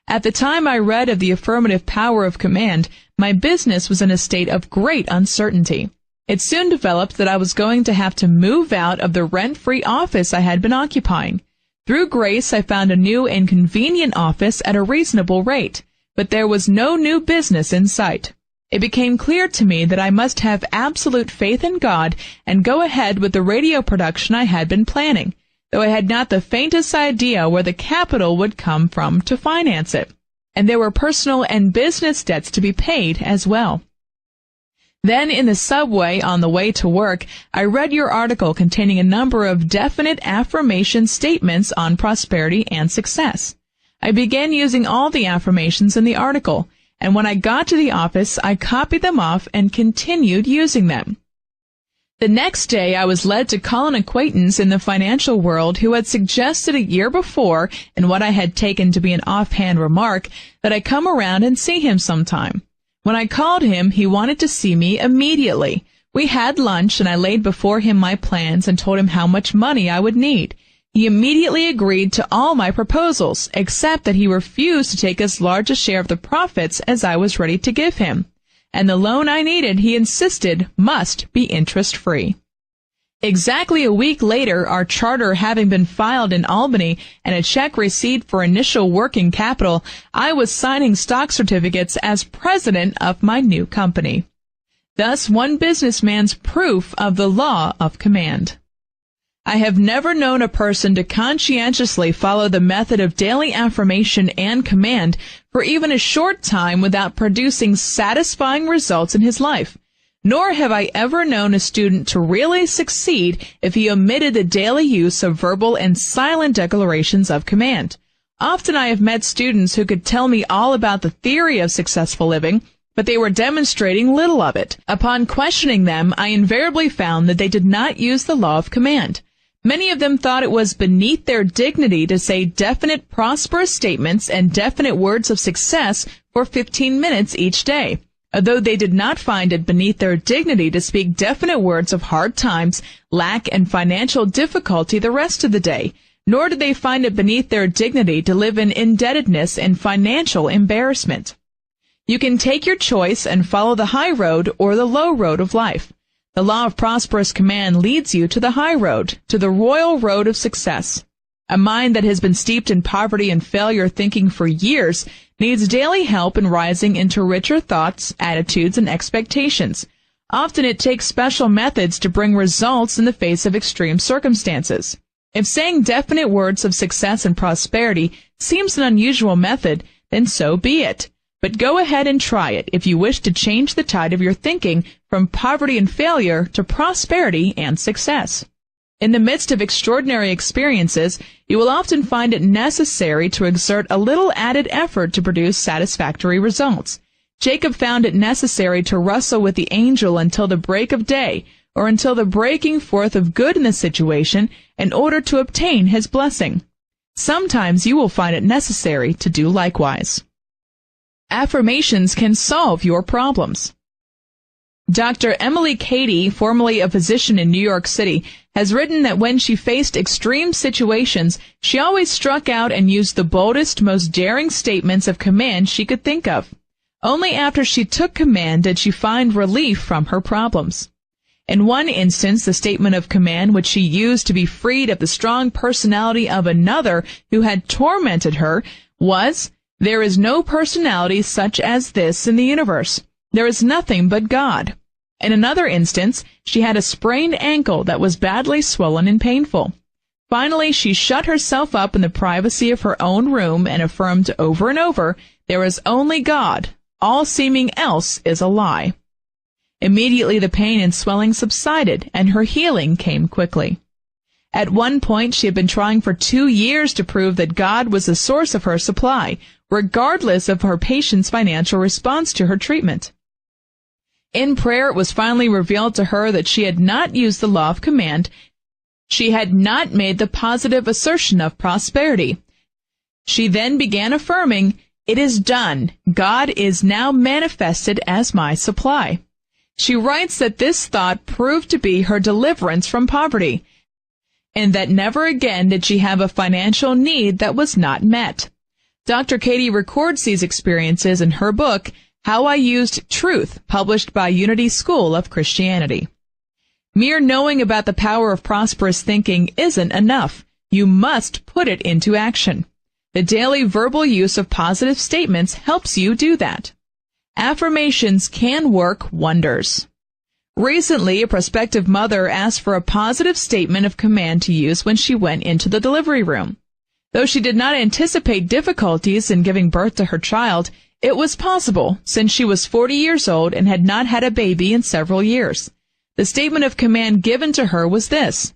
"At the time I read of the affirmative power of command, my business was in a state of great uncertainty. It soon developed that I was going to have to move out of the rent-free office I had been occupying. Through grace, I found a new and convenient office at a reasonable rate, but there was no new business in sight. It became clear to me that I must have absolute faith in God and go ahead with the radio production I had been planning, though I had not the faintest idea where the capital would come from to finance it. And there were personal and business debts to be paid as well. Then in the subway on the way to work, I read your article containing a number of definite affirmation statements on prosperity and success. I began using all the affirmations in the article, and when I got to the office, I copied them off and continued using them. The next day, I was led to call an acquaintance in the financial world who had suggested a year before, in what I had taken to be an offhand remark, that I come around and see him sometime. When I called him, he wanted to see me immediately. We had lunch, and I laid before him my plans and told him how much money I would need. He immediately agreed to all my proposals, except that he refused to take as large a share of the profits as I was ready to give him. And the loan I needed, he insisted, must be interest-free. Exactly a week later, our charter having been filed in Albany and a check received for initial working capital, I was signing stock certificates as president of my new company. Thus, one businessman's proof of the law of command. I have never known a person to conscientiously follow the method of daily affirmation and command for even a short time without producing satisfying results in his life. Nor have I ever known a student to really succeed if he omitted the daily use of verbal and silent declarations of command. Often I have met students who could tell me all about the theory of successful living, but they were demonstrating little of it. Upon questioning them, I invariably found that they did not use the law of command. Many of them thought it was beneath their dignity to say definite prosperous statements and definite words of success for 15 minutes each day, although they did not find it beneath their dignity to speak definite words of hard times, lack, and financial difficulty the rest of the day, nor did they find it beneath their dignity to live in indebtedness and financial embarrassment. You can take your choice and follow the high road or the low road of life. The law of prosperous command leads you to the high road, to the royal road of success. A mind that has been steeped in poverty and failure thinking for years needs daily help in rising into richer thoughts, attitudes, and expectations. Often it takes special methods to bring results in the face of extreme circumstances. If saying definite words of success and prosperity seems an unusual method, then so be it. But go ahead and try it if you wish to change the tide of your thinking from poverty and failure to prosperity and success. In the midst of extraordinary experiences, you will often find it necessary to exert a little added effort to produce satisfactory results. Jacob found it necessary to wrestle with the angel until the break of day, or until the breaking forth of good in the situation, in order to obtain his blessing. Sometimes you will find it necessary to do likewise. Affirmations can solve your problems. Dr. Emily Cady, formerly a physician in New York City, has written that when she faced extreme situations, she always struck out and used the boldest, most daring statements of command she could think of. Only after she took command did she find relief from her problems. In one instance, the statement of command which she used to be freed of the strong personality of another who had tormented her was, "There is no personality such as this in the universe. There is nothing but God." In another instance, she had a sprained ankle that was badly swollen and painful. Finally, she shut herself up in the privacy of her own room and affirmed over and over, "There is only God. All seeming else is a lie." Immediately the pain and swelling subsided, and her healing came quickly. At one point, she had been trying for 2 years to prove that God was the source of her supply, regardless of her patient's financial response to her treatment. In prayer, it was finally revealed to her that she had not used the law of command. She had not made the positive assertion of prosperity. She then began affirming, "It is done. God is now manifested as my supply." She writes that this thought proved to be her deliverance from poverty, and that never again did she have a financial need that was not met. Dr. Cady records these experiences in her book, How I Used Truth, published by Unity School of Christianity. Mere knowing about the power of prosperous thinking isn't enough. You must put it into action. The daily verbal use of positive statements helps you do that. Affirmations can work wonders. Recently, a prospective mother asked for a positive statement of command to use when she went into the delivery room. Though she did not anticipate difficulties in giving birth to her child, it was possible, since she was 40 years old and had not had a baby in several years. The statement of command given to her was this: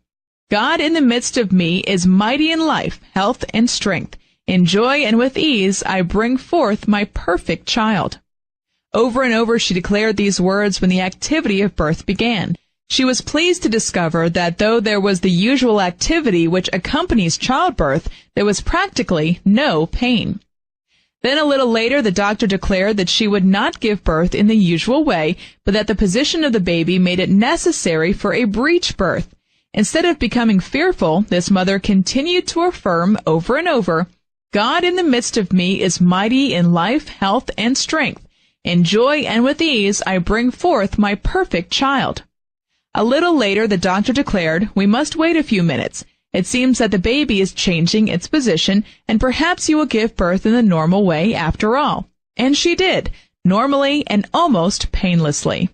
"God in the midst of me is mighty in life, health, and strength. In joy and with ease I bring forth my perfect child." Over and over she declared these words when the activity of birth began. She was pleased to discover that though there was the usual activity which accompanies childbirth, there was practically no pain. Then a little later, the doctor declared that she would not give birth in the usual way, but that the position of the baby made it necessary for a breech birth. Instead of becoming fearful, this mother continued to affirm over and over, "God in the midst of me is mighty in life, health, and strength. In joy and with ease I bring forth my perfect child." A little later, the doctor declared, "We must wait a few minutes. It seems that the baby is changing its position, and perhaps you will give birth in the normal way after all." And she did, normally and almost painlessly.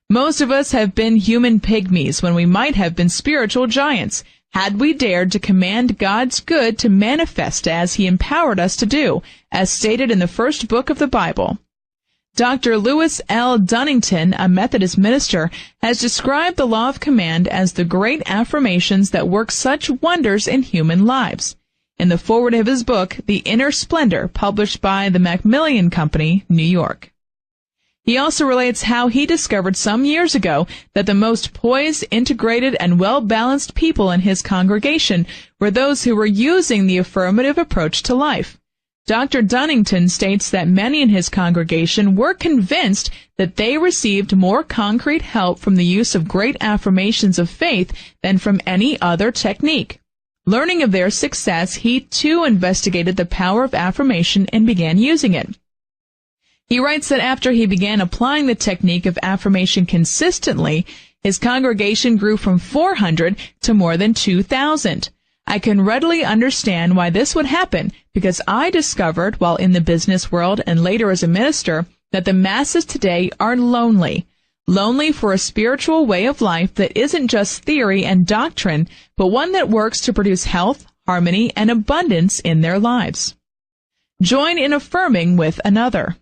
Most of us have been human pygmies when we might have been spiritual giants, had we dared to command God's good to manifest as He empowered us to do, as stated in the first book of the Bible. Dr. Lewis L. Dunnington, a Methodist minister, has described the law of command as the great affirmations that work such wonders in human lives. In the foreword of his book, The Inner Splendor, published by the Macmillan Company, New York. He also relates how he discovered some years ago that the most poised, integrated, and well-balanced people in his congregation were those who were using the affirmative approach to life. Dr. Dunnington states that many in his congregation were convinced that they received more concrete help from the use of great affirmations of faith than from any other technique. Learning of their success, he too investigated the power of affirmation and began using it. He writes that after he began applying the technique of affirmation consistently, his congregation grew from 400 to more than 2,000. I can readily understand why this would happen, because I discovered while in the business world and later as a minister that the masses today are lonely for a spiritual way of life that isn't just theory and doctrine, but one that works to produce health, harmony, and abundance in their lives. Join in affirming with another.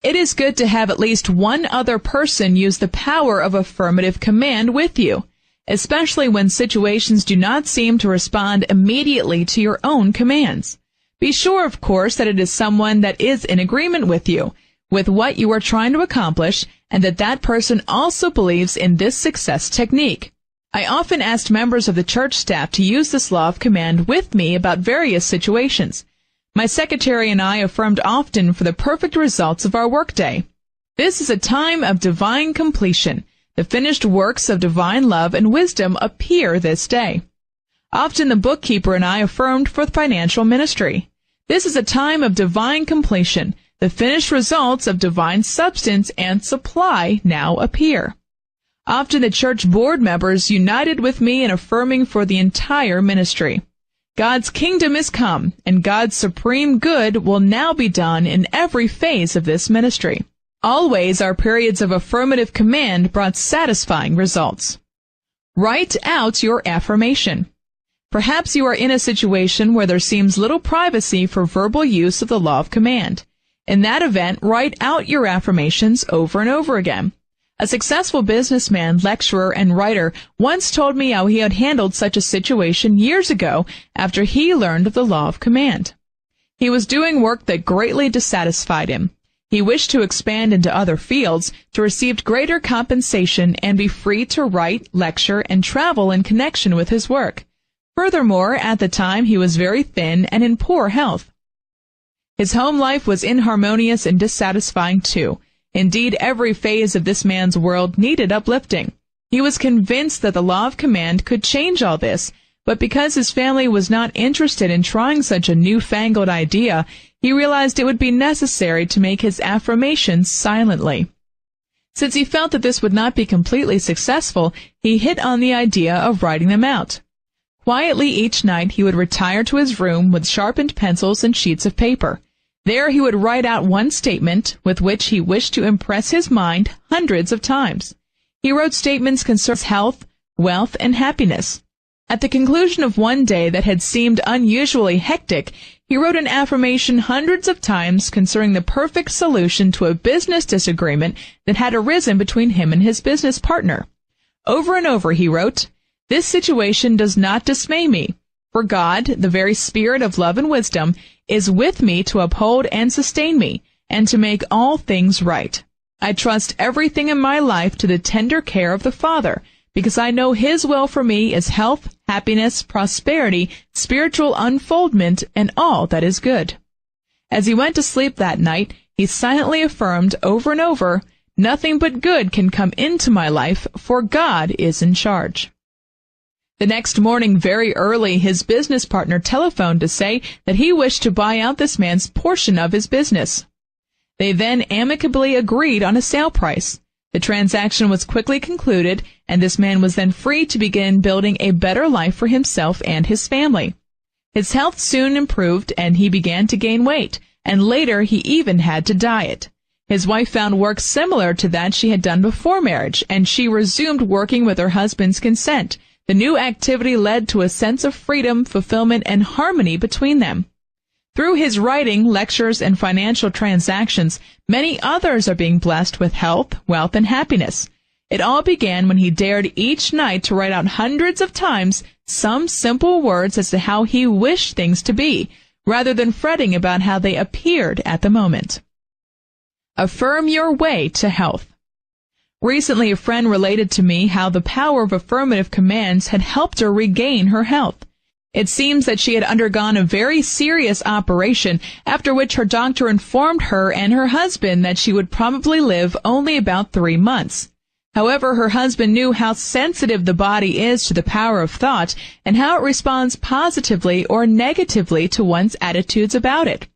It is good to have at least one other person use the power of affirmative command with you, especially when situations do not seem to respond immediately to your own commands. Be sure, of course, that it is someone that is in agreement with you, with what you are trying to accomplish, and that that person also believes in this success technique. I often asked members of the church staff to use this law of command with me about various situations. My secretary and I affirmed often for the perfect results of our workday. This is a time of divine completion. The finished works of divine love and wisdom appear this day. Often the bookkeeper and I affirmed for financial ministry. This is a time of divine completion. The finished results of divine substance and supply now appear. Often the church board members united with me in affirming for the entire ministry. God's kingdom is come, and God's supreme good will now be done in every phase of this ministry. Always our periods of affirmative command brought satisfying results. Write out your affirmation. Perhaps you are in a situation where there seems little privacy for verbal use of the law of command. In that event, write out your affirmations over and over again. A successful businessman, lecturer, and writer once told me how he had handled such a situation years ago after he learned of the law of command. He was doing work that greatly dissatisfied him. He wished to expand into other fields, to receive greater compensation, and be free to write, lecture, and travel in connection with his work. Furthermore, at the time he was very thin and in poor health. His home life was inharmonious and dissatisfying too. Indeed, every phase of this man's world needed uplifting. He was convinced that the law of command could change all this, but because his family was not interested in trying such a newfangled idea, he realized it would be necessary to make his affirmations silently. Since he felt that this would not be completely successful, he hit on the idea of writing them out. Quietly each night he would retire to his room with sharpened pencils and sheets of paper. There he would write out one statement with which he wished to impress his mind hundreds of times. He wrote statements concerning health, wealth, and happiness. At the conclusion of one day that had seemed unusually hectic, he wrote an affirmation hundreds of times concerning the perfect solution to a business disagreement that had arisen between him and his business partner. Over and over he wrote, "This situation does not dismay me, for God, the very Spirit of love and wisdom, is with me to uphold and sustain me, and to make all things right. I trust everything in my life to the tender care of the Father, because I know His will for me is health, happiness, prosperity, spiritual unfoldment, and all that is good." As he went to sleep that night, he silently affirmed over and over, "Nothing but good can come into my life, for God is in charge." The next morning, very early, his business partner telephoned to say that he wished to buy out this man's portion of his business. They then amicably agreed on a sale price. The transaction was quickly concluded, and this man was then free to begin building a better life for himself and his family. His health soon improved, and he began to gain weight, and later he even had to diet. His wife found work similar to that she had done before marriage, and she resumed working with her husband's consent. The new activity led to a sense of freedom, fulfillment, and harmony between them. Through his writing, lectures, and financial transactions, many others are being blessed with health, wealth, and happiness. It all began when he dared each night to write out hundreds of times some simple words as to how he wished things to be, rather than fretting about how they appeared at the moment. Affirm your way to health. Recently, a friend related to me how the power of affirmative commands had helped her regain her health. It seems that she had undergone a very serious operation, after which her doctor informed her and her husband that she would probably live only about 3 months. However, her husband knew how sensitive the body is to the power of thought and how it responds positively or negatively to one's attitudes about it.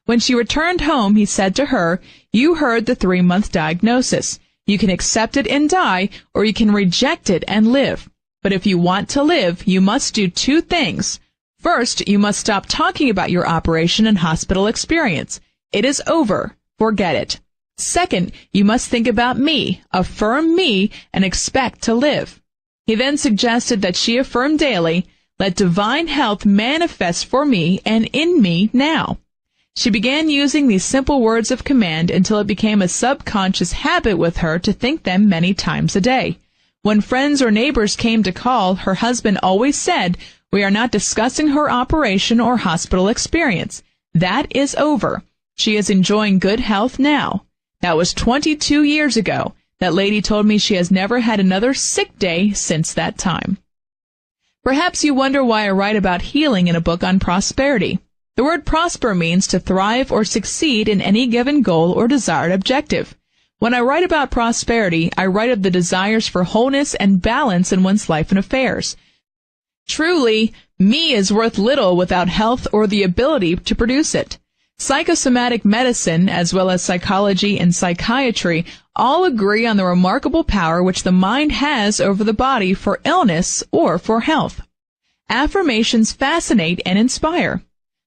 When she returned home, he said to her, "You heard the 3-month diagnosis. You can accept it and die, or you can reject it and live. But if you want to live, you must do 2 things. First, you must stop talking about your operation and hospital experience. It is over. Forget it. Second, you must think about me, affirm me, and expect to live." He then suggested that she affirm daily, "Let divine health manifest for me and in me now." She began using these simple words of command until it became a subconscious habit with her to think them many times a day. When friends or neighbors came to call, her husband always said, "We are not discussing her operation or hospital experience. That is over. She is enjoying good health now." That was 22 years ago. That lady told me she has never had another sick day since that time. Perhaps you wonder why I write about healing in a book on prosperity. The word prosper means to thrive or succeed in any given goal or desired objective. When I write about prosperity, I write of the desires for wholeness and balance in one's life and affairs. Truly, me is worth little without health or the ability to produce it. Psychosomatic medicine, as well as psychology and psychiatry, all agree on the remarkable power which the mind has over the body for illness or for health. Affirmations fascinate and inspire.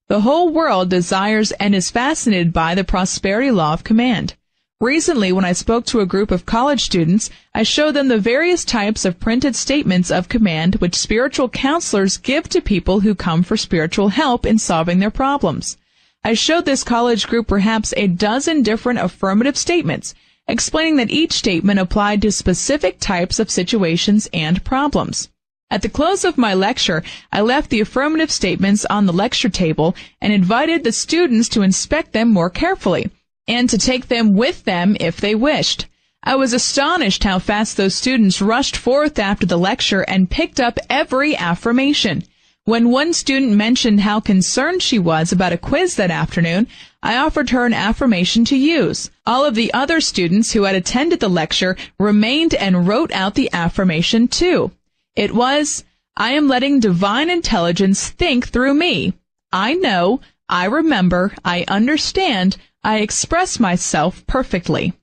The whole world desires and is fascinated by the prosperity law of command. Recently, when I spoke to a group of college students, I showed them the various types of printed statements of command which spiritual counselors give to people who come for spiritual help in solving their problems. I showed this college group perhaps a dozen different affirmative statements, explaining that each statement applied to specific types of situations and problems. At the close of my lecture, I left the affirmative statements on the lecture table and invited the students to inspect them more carefully, and to take them with them if they wished. I was astonished how fast those students rushed forth after the lecture and picked up every affirmation. When one student mentioned how concerned she was about a quiz that afternoon, I offered her an affirmation to use. All of the other students who had attended the lecture remained and wrote out the affirmation too. It was, "I am letting divine intelligence think through me. I know, I remember, I understand, I express myself perfectly."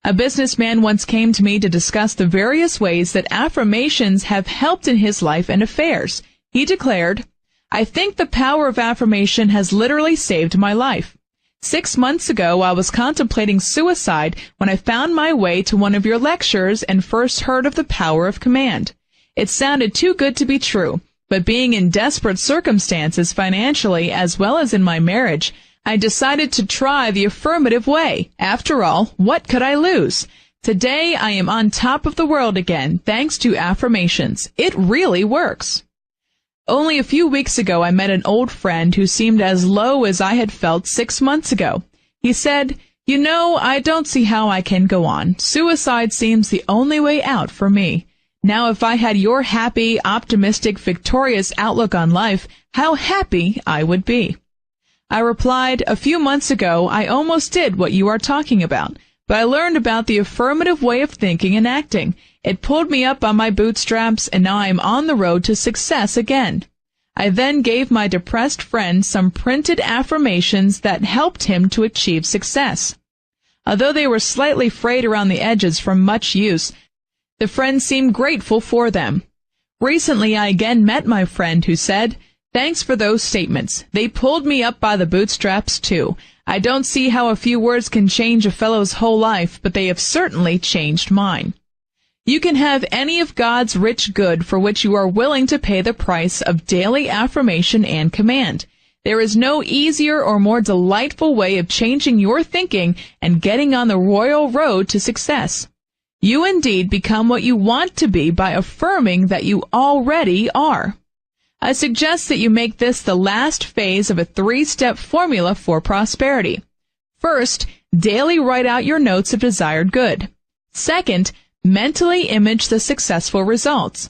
A businessman once came to me to discuss the various ways that affirmations have helped in his life and affairs. He declared, "I think the power of affirmation has literally saved my life. 6 months ago, I was contemplating suicide when I found my way to one of your lectures and first heard of the power of command. It sounded too good to be true, but being in desperate circumstances financially as well as in my marriage, I decided to try the affirmative way. After all, what could I lose? Today, I am on top of the world again, thanks to affirmations. It really works." Only a few weeks ago, I met an old friend who seemed as low as I had felt 6 months ago. He said, "You know, I don't see how I can go on. Suicide seems the only way out for me. Now, if I had your happy, optimistic, victorious outlook on life, how happy I would be." I replied, "A few months ago, I almost did what you are talking about, but I learned about the affirmative way of thinking and acting. It pulled me up on my bootstraps, and now I am on the road to success again." I then gave my depressed friend some printed affirmations that helped him to achieve success. Although they were slightly frayed around the edges from much use, the friend seemed grateful for them. Recently, I again met my friend who said, "Thanks for those statements. They pulled me up by the bootstraps, too. I don't see how a few words can change a fellow's whole life, but they have certainly changed mine." You can have any of God's rich good for which you are willing to pay the price of daily affirmation and command. There is no easier or more delightful way of changing your thinking and getting on the royal road to success. You indeed become what you want to be by affirming that you already are. I suggest that you make this the last phase of a 3-step formula for prosperity. First, daily write out your notes of desired good. Second, mentally image the successful results.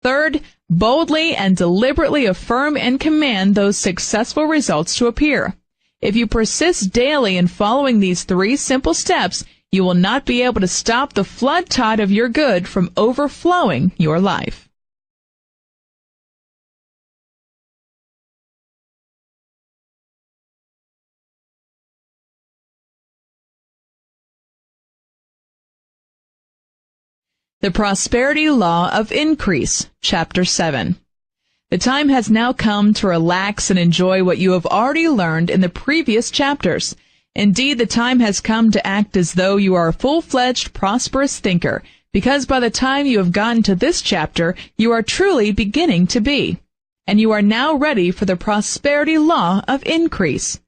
Third, boldly and deliberately affirm and command those successful results to appear. If you persist daily in following these 3 simple steps, you will not be able to stop the flood tide of your good from overflowing your life. The Prosperity Law of Increase, Chapter 7. The time has now come to relax and enjoy what you have already learned in the previous chapters. Indeed, the time has come to act as though you are a full-fledged, prosperous thinker, because by the time you have gotten to this chapter, you are truly beginning to be. And you are now ready for the Prosperity Law of Increase.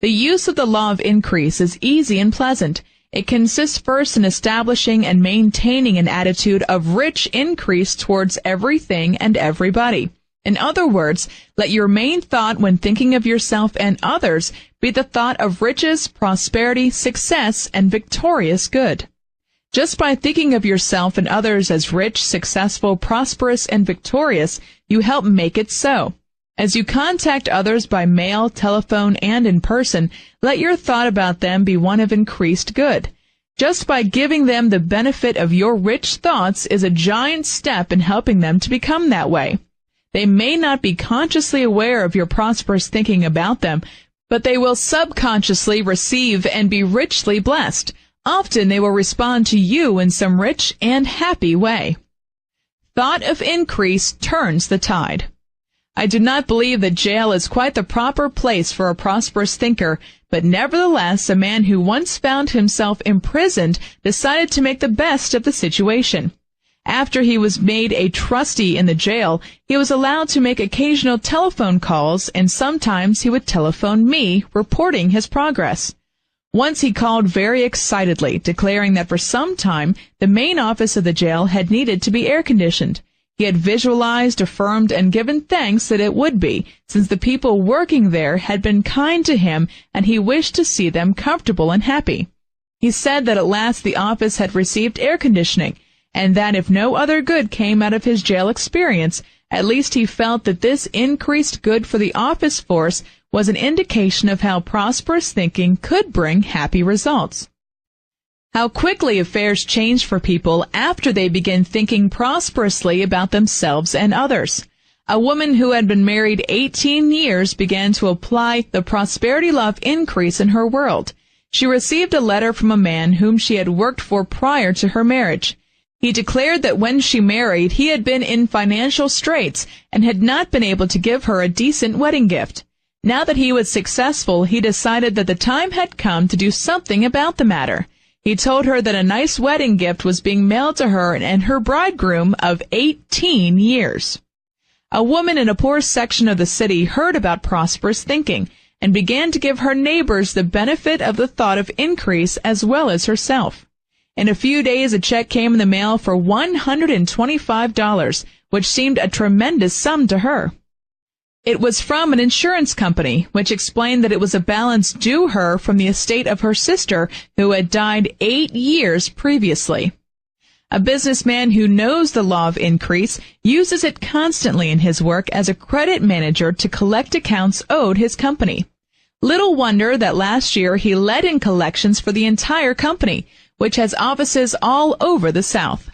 The use of the law of increase is easy and pleasant. It consists first in establishing and maintaining an attitude of rich increase towards everything and everybody. In other words, let your main thought when thinking of yourself and others be the thought of riches, prosperity, success, and victorious good. Just by thinking of yourself and others as rich, successful, prosperous, and victorious, you help make it so. As you contact others by mail, telephone, and in person, let your thought about them be one of increased good. Just by giving them the benefit of your rich thoughts is a giant step in helping them to become that way. They may not be consciously aware of your prosperous thinking about them, but they will subconsciously receive and be richly blessed. Often they will respond to you in some rich and happy way. Thought of increase turns the tide. I do not believe that jail is quite the proper place for a prosperous thinker, but nevertheless, a man who once found himself imprisoned decided to make the best of the situation. After he was made a trustee in the jail, he was allowed to make occasional telephone calls, and sometimes he would telephone me, reporting his progress. Once he called very excitedly, declaring that for some time the main office of the jail had needed to be air-conditioned. He had visualized, affirmed, and given thanks that it would be, since the people working there had been kind to him, and he wished to see them comfortable and happy. He said that at last the office had received air conditioning, and that if no other good came out of his jail experience, at least he felt that this increased good for the office force was an indication of how prosperous thinking could bring happy results. How quickly affairs change for people after they begin thinking prosperously about themselves and others. A woman who had been married 18 years began to apply the prosperity law of increase in her world. She received a letter from a man whom she had worked for prior to her marriage. He declared that when she married, he had been in financial straits and had not been able to give her a decent wedding gift. Now that he was successful, he decided that the time had come to do something about the matter. He told her that a nice wedding gift was being mailed to her and her bridegroom of 18 years. A woman in a poor section of the city heard about prosperous thinking and began to give her neighbors the benefit of the thought of increase as well as herself. In a few days, a check came in the mail for $125, which seemed a tremendous sum to her. It was from an insurance company, which explained that it was a balance due her from the estate of her sister, who had died 8 years previously. A businessman who knows the law of increase uses it constantly in his work as a credit manager to collect accounts owed his company. Little wonder that last year he led in collections for the entire company, which has offices all over the South.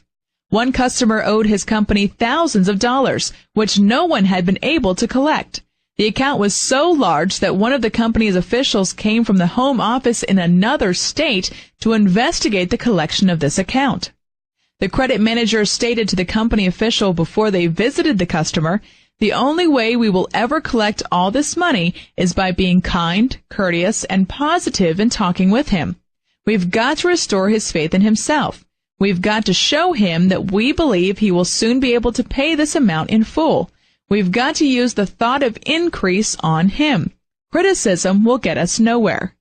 One customer owed his company thousands of dollars, which no one had been able to collect. The account was so large that one of the company's officials came from the home office in another state to investigate the collection of this account. The credit manager stated to the company official before they visited the customer, "The only way we will ever collect all this money is by being kind, courteous, and positive in talking with him. We've got to restore his faith in himself. We've got to show him that we believe he will soon be able to pay this amount in full. We've got to use the thought of increase on him. Criticism will get us nowhere."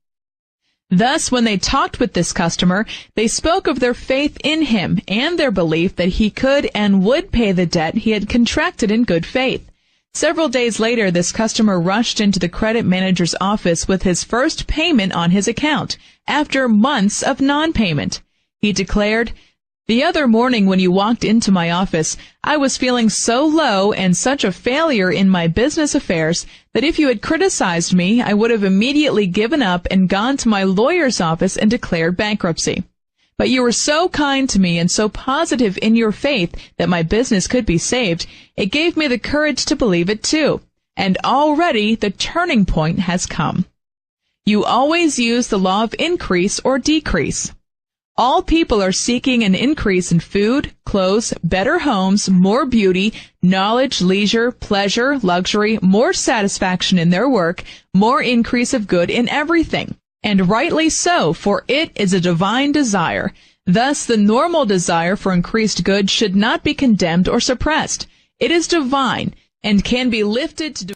Thus, when they talked with this customer, they spoke of their faith in him and their belief that he could and would pay the debt he had contracted in good faith. Several days later, this customer rushed into the credit manager's office with his first payment on his account, after months of non-payment. He declared, "The other morning when you walked into my office, I was feeling so low and such a failure in my business affairs that if you had criticized me, I would have immediately given up and gone to my lawyer's office and declared bankruptcy. But you were so kind to me and so positive in your faith that my business could be saved, it gave me the courage to believe it too. And already the turning point has come." You always use the law of increase or decrease. All people are seeking an increase in food, clothes, better homes, more beauty, knowledge, leisure, pleasure, luxury, more satisfaction in their work, more increase of good in everything. And rightly so, for it is a divine desire. Thus, the normal desire for increased good should not be condemned or suppressed. It is divine and can be lifted to